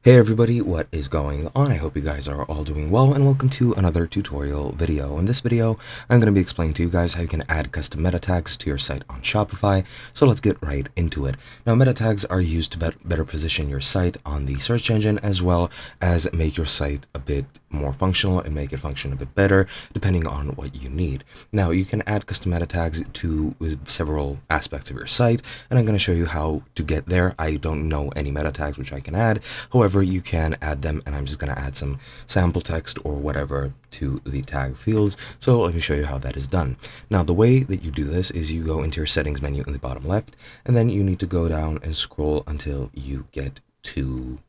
Hey everybody, what is going on? I hope you guys are all doing well, and welcome to another tutorial video. In this video, I'm going to be explaining to you guys how you can add custom meta tags to your site on Shopify. So let's get right into it. Now, meta tags are used to better position your site on the search engine, as well as make your site a bit more functional and make it function a bit better depending on what you need. Now, you can add custom meta tags to several aspects of your site, and I'm going to show you how to get there. I don't know any meta tags which I can add. However, you can add them, and I'm just going to add some sample text or whatever to the tag fields. So let me show you how that is done. Now, the way that you do this is you go into your settings menu in the bottom left, and then you need to go down and scroll until you get to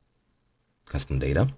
custom data.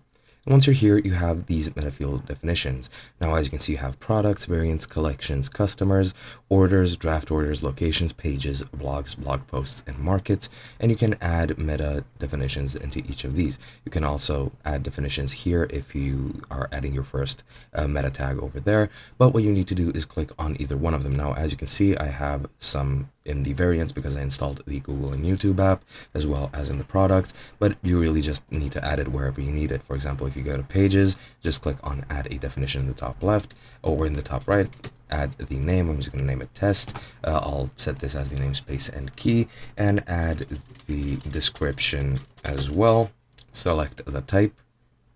And once you're here, you have these meta field definitions. Now, as you can see, you have products, variants, collections, customers, orders, draft orders, locations, pages, blogs, blog posts, and markets. And you can add meta definitions into each of these. You can also add definitions here if you are adding your first meta tag over there. But what you need to do is click on either one of them. Now, as you can see, I have some in the variants because I installed the Google and YouTube app, as well as in the product, but you really just need to add it wherever you need it. For example, if you go to pages, just click on add a definition in the top left, or in the top right, add the name. I'm just going to name it test. I'll set this as the namespace and key, and add the description as well. Select the type,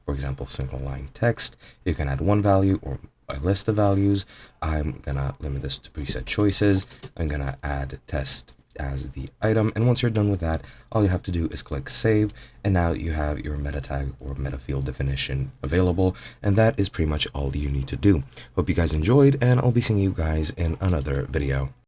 for example, single line text. You can add one value or a list of values. I'm gonna limit this to preset choices. I'm gonna add test as the item, and once you're done with that, all you have to do is click save, and now you have your meta tag or meta field definition available, and that is pretty much all you need to do. Hope you guys enjoyed, and I'll be seeing you guys in another video.